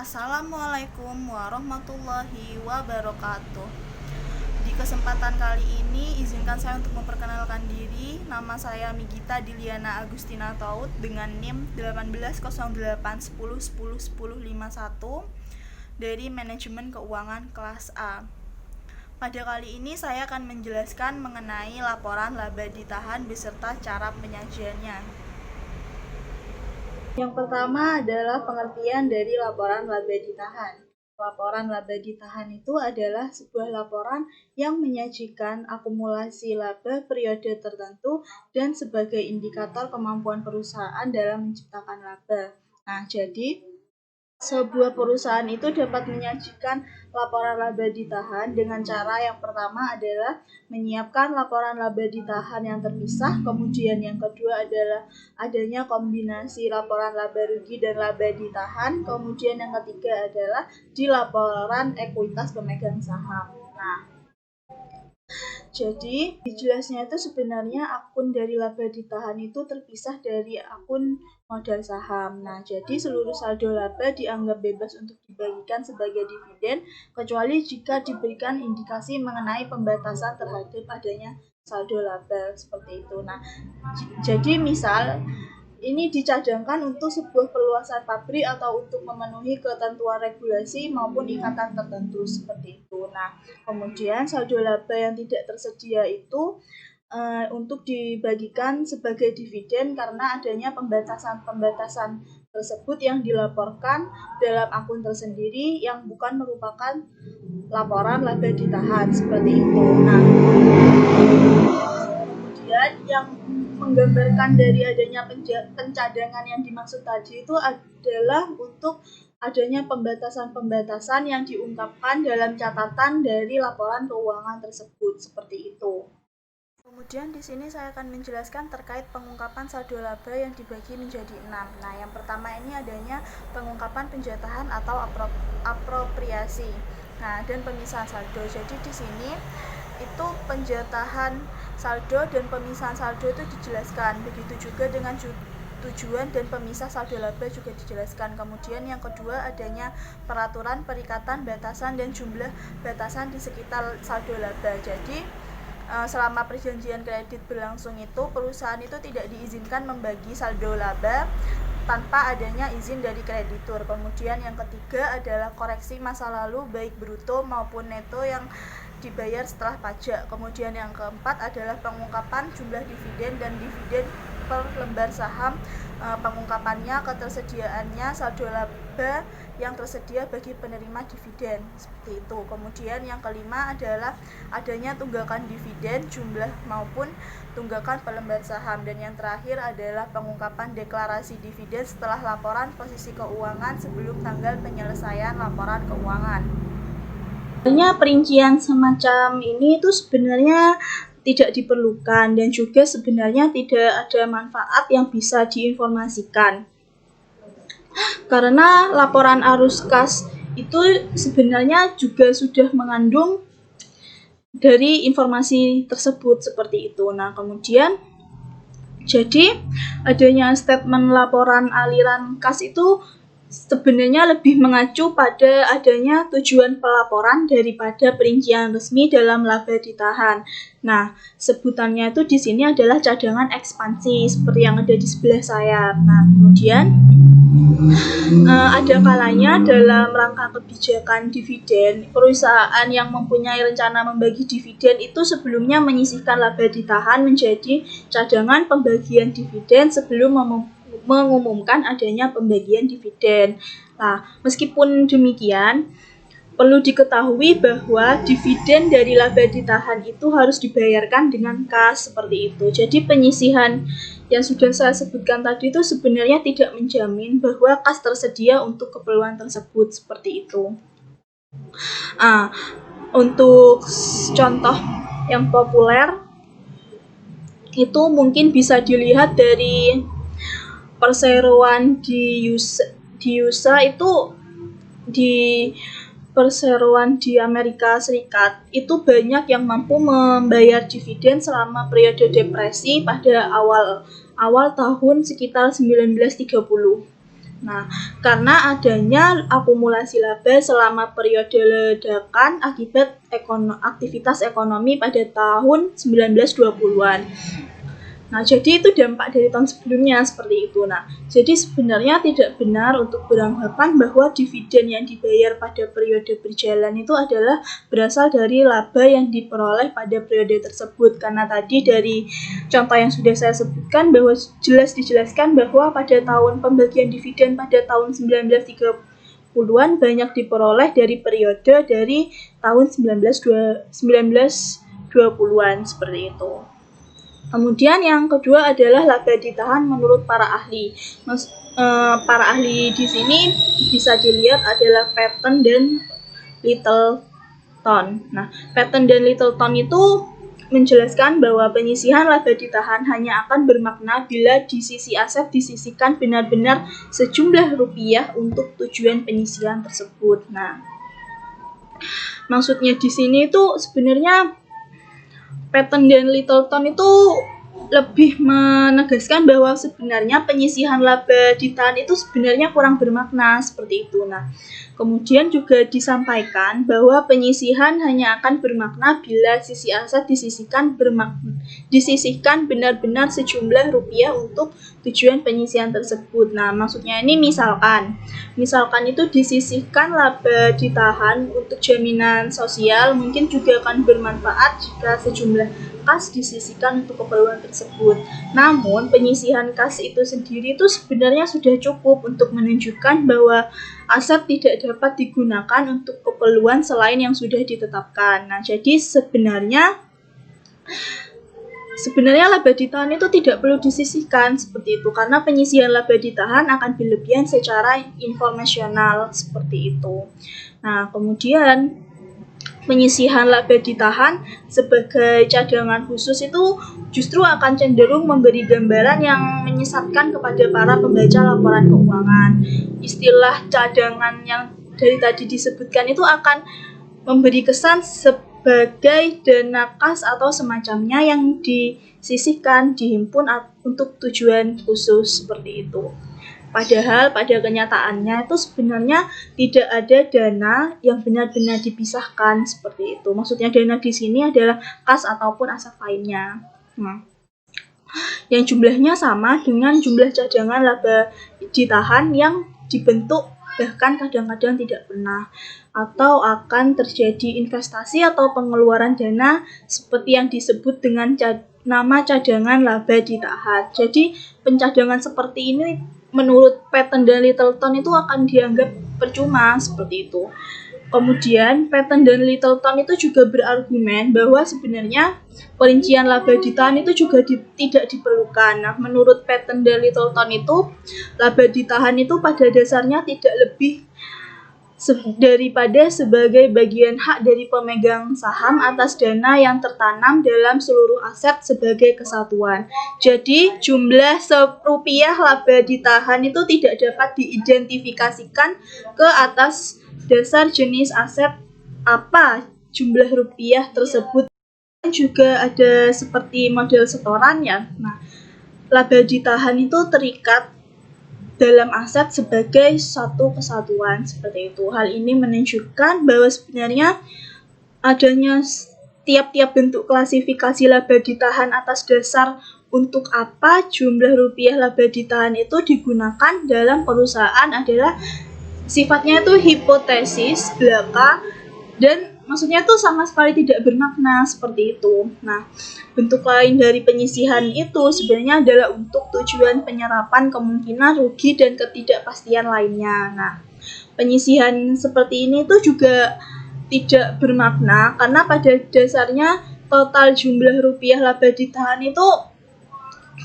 Assalamualaikum warahmatullahi wabarakatuh. Di kesempatan kali ini, izinkan saya untuk memperkenalkan diri. Nama saya Migita Diliana Agustina Taud dengan NIM 180810101051 dari Manajemen Keuangan kelas A. Pada kali ini saya akan menjelaskan mengenai laporan laba ditahan beserta cara penyajiannya. Yang pertama adalah pengertian dari laporan laba ditahan. Laporan laba ditahan itu adalah sebuah laporan yang menyajikan akumulasi laba periode tertentu dan sebagai indikator kemampuan perusahaan dalam menciptakan laba. Nah, jadi sebuah perusahaan itu dapat menyajikan laporan laba ditahan dengan cara yang pertama adalah menyiapkan laporan laba ditahan yang terpisah, kemudian yang kedua adalah adanya kombinasi laporan laba rugi dan laba ditahan, kemudian yang ketiga adalah di laporan ekuitas pemegang saham. Nah, jadi jelasnya itu sebenarnya akun dari laba ditahan itu terpisah dari akun modal saham. Nah, jadi seluruh saldo laba dianggap bebas untuk dibagikan sebagai dividen kecuali jika diberikan indikasi mengenai pembatasan terhadap adanya saldo laba seperti itu. Nah, jadi misal ini dicadangkan untuk sebuah perluasan pabrik atau untuk memenuhi ketentuan regulasi maupun ikatan tertentu seperti itu. Nah, kemudian saldo laba yang tidak tersedia itu untuk dibagikan sebagai dividen karena adanya pembatasan-pembatasan tersebut yang dilaporkan dalam akun tersendiri yang bukan merupakan laporan laba ditahan seperti itu. Nah, kemudian yang menggambarkan dari adanya pencadangan yang dimaksud tadi itu adalah untuk adanya pembatasan-pembatasan yang diungkapkan dalam catatan dari laporan keuangan tersebut seperti itu. Kemudian di sini saya akan menjelaskan terkait pengungkapan saldo laba yang dibagi menjadi 6. Nah, yang pertama ini adanya pengungkapan penjatahan atau apropriasi. Nah, dan pemisahan saldo. Jadi di sini itu penjatahan saldo dan pemisahan saldo itu dijelaskan. Begitu juga dengan tujuan dan pemisah saldo laba juga dijelaskan. Kemudian yang kedua adanya peraturan, perikatan, batasan dan jumlah batasan di sekitar saldo laba. Jadi selama perjanjian kredit berlangsung itu perusahaan itu tidak diizinkan membagi saldo laba tanpa adanya izin dari kreditur. Kemudian yang ketiga adalah koreksi masa lalu baik bruto maupun neto yang dibayar setelah pajak. Kemudian yang keempat adalah pengungkapan jumlah dividen dan dividen per lembar saham, pengungkapannya, ketersediaannya, saldo laba yang tersedia bagi penerima dividen seperti itu. Kemudian yang kelima adalah adanya tunggakan dividen jumlah maupun tunggakan per lembar saham, dan yang terakhir adalah pengungkapan deklarasi dividen setelah laporan posisi keuangan sebelum tanggal penyelesaian laporan keuangan. Sebenarnya perincian semacam ini itu sebenarnya tidak diperlukan dan juga sebenarnya tidak ada manfaat yang bisa diinformasikan. Karena laporan arus kas itu sebenarnya juga sudah mengandung dari informasi tersebut seperti itu. Nah, kemudian jadi adanya statement laporan aliran kas itu sebenarnya lebih mengacu pada adanya tujuan pelaporan daripada perincian resmi dalam laba ditahan. Nah, sebutannya itu di sini adalah cadangan ekspansi seperti yang ada di sebelah saya. Nah, kemudian ada kalanya dalam rangka kebijakan dividen, perusahaan yang mempunyai rencana membagi dividen itu sebelumnya menyisihkan laba ditahan menjadi cadangan pembagian dividen sebelum mengumumkan adanya pembagian dividen. Nah, meskipun demikian, perlu diketahui bahwa dividen dari laba ditahan itu harus dibayarkan dengan kas seperti itu. Jadi penyisihan yang sudah saya sebutkan tadi itu sebenarnya tidak menjamin bahwa kas tersedia untuk keperluan tersebut seperti itu. Untuk contoh yang populer itu mungkin bisa dilihat dari perseroan di USA itu di perseroan di Amerika Serikat itu banyak yang mampu membayar dividen selama periode depresi pada awal tahun sekitar 1930. Nah, karena adanya akumulasi laba selama periode ledakan akibat aktivitas ekonomi pada tahun 1920-an. Nah, jadi itu dampak dari tahun sebelumnya seperti itu. Nah, jadi sebenarnya tidak benar untuk beranggapan bahwa dividen yang dibayar pada periode berjalan itu adalah berasal dari laba yang diperoleh pada periode tersebut. Karena tadi dari contoh yang sudah saya sebutkan bahwa jelas dijelaskan bahwa pada tahun pembagian dividen pada tahun 1930-an banyak diperoleh dari periode dari tahun 1920-an seperti itu. Kemudian yang kedua adalah laba ditahan menurut para ahli. Para ahli di sini bisa dilihat adalah Paton dan Littleton. Nah, Paton dan Littleton itu menjelaskan bahwa penyisihan laba ditahan hanya akan bermakna bila di sisi aset disisihkan benar-benar sejumlah rupiah untuk tujuan penyisihan tersebut. Nah, maksudnya di sini itu sebenarnya Paton dan Littleton itu lebih menegaskan bahwa sebenarnya penyisihan laba ditahan itu sebenarnya kurang bermakna seperti itu. Nah, kemudian juga disampaikan bahwa penyisihan hanya akan bermakna bila sisi aset disisihkan benar-benar sejumlah rupiah untuk tujuan penyisihan tersebut. Nah, maksudnya ini misalkan itu disisihkan laba ditahan untuk jaminan sosial, mungkin juga akan bermanfaat jika sejumlah kas disisihkan untuk keperluan tersebut. Namun, penyisihan kas itu sendiri itu sebenarnya sudah cukup untuk menunjukkan bahwa aset tidak dapat digunakan untuk keperluan selain yang sudah ditetapkan. Nah, jadi sebenarnya laba ditahan itu tidak perlu disisihkan seperti itu, karena penyisihan laba ditahan akan berlebihan secara informasional seperti itu. Nah, kemudian penyisihan laba ditahan sebagai cadangan khusus itu justru akan cenderung memberi gambaran yang menyesatkan kepada para pembaca laporan keuangan. Istilah cadangan yang dari tadi disebutkan itu akan memberi kesan sebagai dana kas atau semacamnya yang disisihkan, dihimpun untuk tujuan khusus seperti itu. Padahal pada kenyataannya itu sebenarnya tidak ada dana yang benar-benar dipisahkan seperti itu. Maksudnya dana di sini adalah kas ataupun aset lainnya. Yang jumlahnya sama dengan jumlah cadangan laba ditahan yang dibentuk bahkan kadang-kadang tidak pernah, atau akan terjadi investasi atau pengeluaran dana seperti yang disebut dengan nama cadangan laba ditahan. Jadi pencadangan seperti ini menurut Paton dan Littleton itu akan dianggap percuma seperti itu. Kemudian Paton dan Littleton itu juga berargumen bahwa sebenarnya perincian laba ditahan itu juga tidak diperlukan. Nah, menurut Paton dan Littleton itu laba ditahan itu pada dasarnya tidak lebih daripada sebagai bagian hak dari pemegang saham atas dana yang tertanam dalam seluruh aset sebagai kesatuan. Jadi jumlah rupiah laba ditahan itu tidak dapat diidentifikasikan ke atas dasar jenis aset apa jumlah rupiah tersebut. Juga ada seperti model setoran ya. Nah, laba ditahan itu terikat dalam aset sebagai satu kesatuan seperti itu. Hal ini menunjukkan bahwa sebenarnya adanya tiap-tiap bentuk klasifikasi laba ditahan atas dasar untuk apa jumlah rupiah laba ditahan itu digunakan dalam perusahaan adalah sifatnya itu hipotesis belaka dan maksudnya itu sama sekali tidak bermakna seperti itu. Nah, bentuk lain dari penyisihan itu sebenarnya adalah untuk tujuan penyerapan kemungkinan rugi dan ketidakpastian lainnya. Nah, penyisihan seperti ini itu juga tidak bermakna karena pada dasarnya total jumlah rupiah laba ditahan itu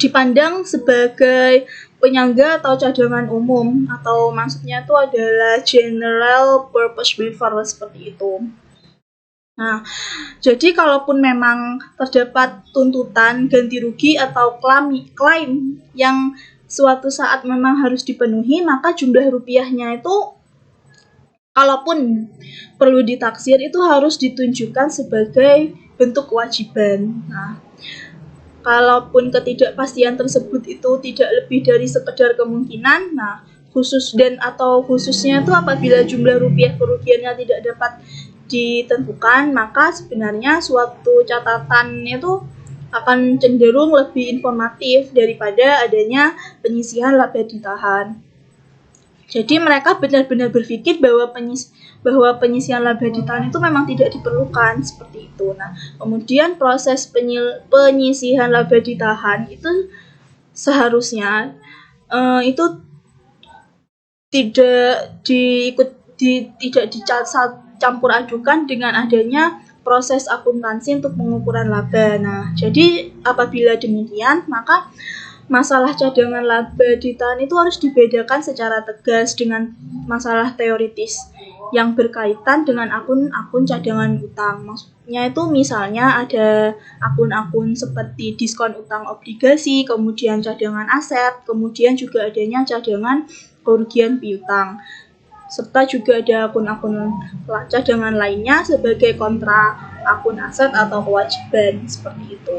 dipandang sebagai penyangga atau cadangan umum, atau maksudnya itu adalah general purpose waiver seperti itu. Nah, jadi kalaupun memang terdapat tuntutan ganti rugi atau klaim yang suatu saat memang harus dipenuhi, maka jumlah rupiahnya itu kalaupun perlu ditaksir itu harus ditunjukkan sebagai bentuk kewajiban. Nah, kalaupun ketidakpastian tersebut itu tidak lebih dari sekedar kemungkinan, nah khususnya itu apabila jumlah rupiah kerugiannya tidak dapat ditentukan, maka sebenarnya suatu catatan itu akan cenderung lebih informatif daripada adanya penyisihan laba ditahan. Jadi mereka benar-benar berpikir bahwa penyisihan laba ditahan itu memang tidak diperlukan seperti itu. Nah, kemudian proses penyisihan laba ditahan itu seharusnya itu tidak dicampur adukan dengan adanya proses akuntansi untuk pengukuran laba. Nah, jadi apabila demikian, maka masalah cadangan laba ditahan itu harus dibedakan secara tegas dengan masalah teoritis yang berkaitan dengan akun-akun cadangan utang. Maksudnya itu misalnya ada akun-akun seperti diskon utang obligasi, kemudian cadangan aset, kemudian juga adanya cadangan kerugian piutang. Serta juga ada akun-akun cadangan lainnya sebagai kontra akun aset atau kewajiban seperti itu.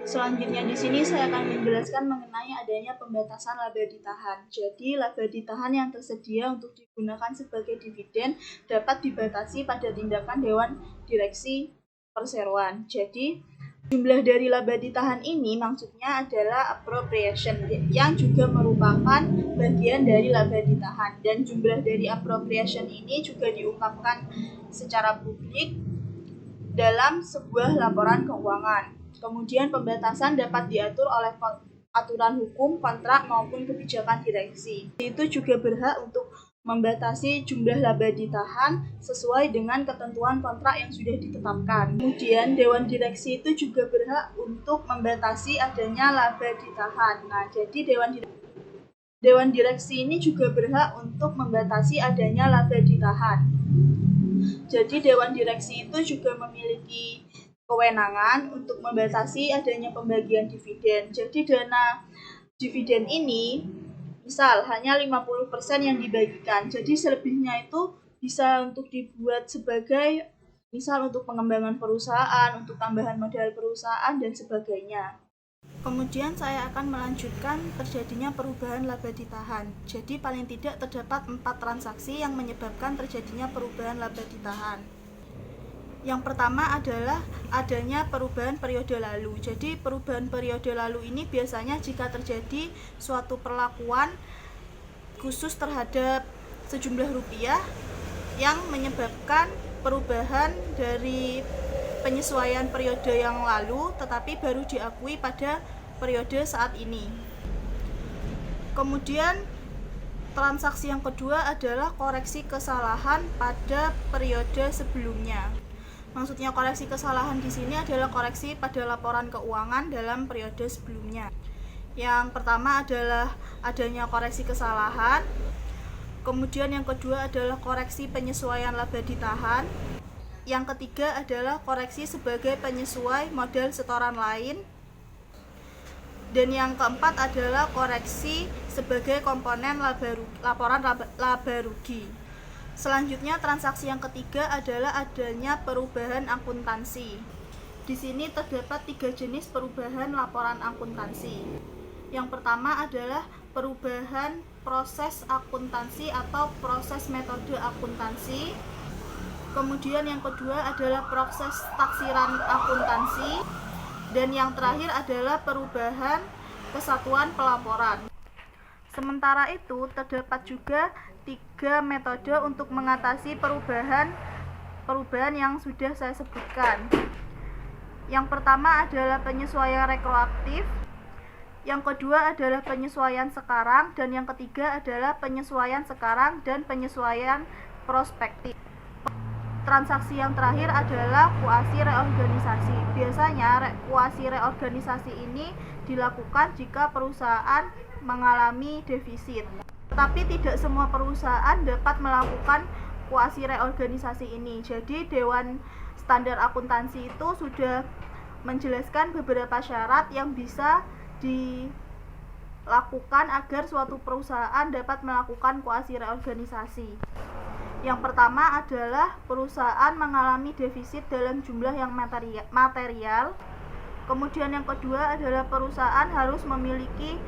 Selanjutnya di sini saya akan menjelaskan mengenai adanya pembatasan laba ditahan. Jadi laba ditahan yang tersedia untuk digunakan sebagai dividen dapat dibatasi pada tindakan Dewan Direksi Perseroan. Jadi jumlah dari laba ditahan ini maksudnya adalah appropriation yang juga merupakan bagian dari laba ditahan, dan jumlah dari appropriation ini juga diungkapkan secara publik dalam sebuah laporan keuangan. Kemudian pembatasan dapat diatur oleh aturan hukum, kontrak, maupun kebijakan direksi. Itu juga berhak untuk membatasi jumlah laba ditahan sesuai dengan ketentuan kontrak yang sudah ditetapkan. Kemudian Dewan Direksi itu juga berhak untuk membatasi adanya laba ditahan. Nah, jadi Dewan Direksi ini juga berhak untuk membatasi adanya laba ditahan. Jadi Dewan Direksi itu juga memiliki kewenangan untuk membatasi adanya pembagian dividen. Jadi dana dividen ini misal hanya 50% yang dibagikan. Jadi selebihnya itu bisa untuk dibuat sebagai misal untuk pengembangan perusahaan, untuk tambahan modal perusahaan dan sebagainya. Kemudian saya akan melanjutkan terjadinya perubahan laba ditahan. Jadi paling tidak terdapat 4 transaksi yang menyebabkan terjadinya perubahan laba ditahan. Yang pertama adalah adanya perubahan periode lalu. Jadi perubahan periode lalu ini biasanya jika terjadi suatu perlakuan khusus terhadap sejumlah rupiah yang menyebabkan perubahan dari penyesuaian periode yang lalu tetapi baru diakui pada periode saat ini. Kemudian transaksi yang kedua adalah koreksi kesalahan pada periode sebelumnya. Maksudnya koreksi kesalahan di sini adalah koreksi pada laporan keuangan dalam periode sebelumnya. Yang pertama adalah adanya koreksi kesalahan. Kemudian yang kedua adalah koreksi penyesuaian laba ditahan. Yang ketiga adalah koreksi sebagai penyesuai modal setoran lain. Dan yang keempat adalah koreksi sebagai komponen laporan laba rugi. Selanjutnya transaksi yang ketiga adalah adanya perubahan akuntansi. Di sini terdapat 3 jenis perubahan laporan akuntansi. Yang pertama adalah perubahan proses akuntansi atau proses metode akuntansi. Kemudian yang kedua adalah proses taksiran akuntansi. Dan yang terakhir adalah perubahan kesatuan pelaporan. Sementara itu terdapat juga 3 metode untuk mengatasi perubahan yang sudah saya sebutkan. Yang pertama adalah penyesuaian retroaktif, yang kedua adalah penyesuaian sekarang, dan yang ketiga adalah penyesuaian sekarang dan penyesuaian prospektif. Transaksi yang terakhir adalah kuasi reorganisasi. Biasanya kuasi reorganisasi ini dilakukan jika perusahaan mengalami defisit. Tetapi tidak semua perusahaan dapat melakukan kuasi reorganisasi ini. Jadi Dewan Standar Akuntansi itu sudah menjelaskan beberapa syarat yang bisa dilakukan agar suatu perusahaan dapat melakukan kuasi reorganisasi. Yang pertama adalah perusahaan mengalami defisit dalam jumlah yang material. Kemudian yang kedua adalah perusahaan harus memiliki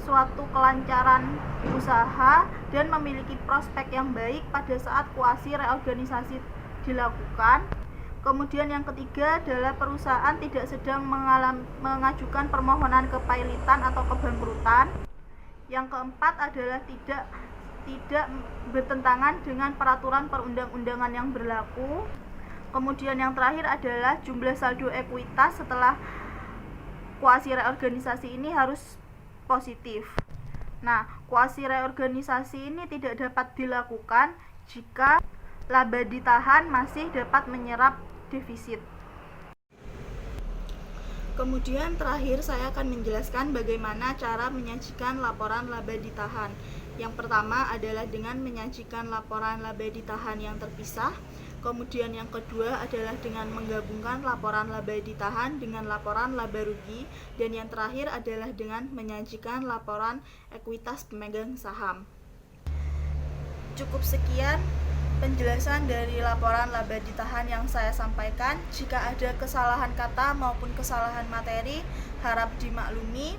suatu kelancaran usaha dan memiliki prospek yang baik pada saat kuasi reorganisasi dilakukan. Kemudian yang ketiga adalah perusahaan tidak sedang mengajukan permohonan kepailitan atau kebangkrutan. Yang keempat adalah tidak bertentangan dengan peraturan perundang-undangan yang berlaku. Kemudian yang terakhir adalah jumlah saldo ekuitas setelah kuasi reorganisasi ini harus positif. Nah, kuasi reorganisasi ini tidak dapat dilakukan jika laba ditahan masih dapat menyerap defisit. Kemudian terakhir saya akan menjelaskan bagaimana cara menyajikan laporan laba ditahan. Yang pertama adalah dengan menyajikan laporan laba ditahan yang terpisah. Kemudian yang kedua adalah dengan menggabungkan laporan laba ditahan dengan laporan laba rugi. Dan yang terakhir adalah dengan menyajikan laporan ekuitas pemegang saham. Cukup sekian penjelasan dari laporan laba ditahan yang saya sampaikan. Jika ada kesalahan kata maupun kesalahan materi, harap dimaklumi.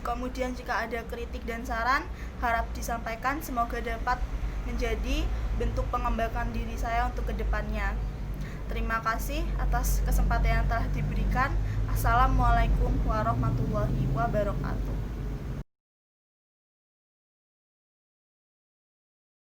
Kemudian jika ada kritik dan saran, harap disampaikan. Semoga dapat menjadi bentuk pengembangan diri saya untuk kedepannya. Terima kasih atas kesempatan yang telah diberikan. Assalamualaikum warahmatullahi wabarakatuh.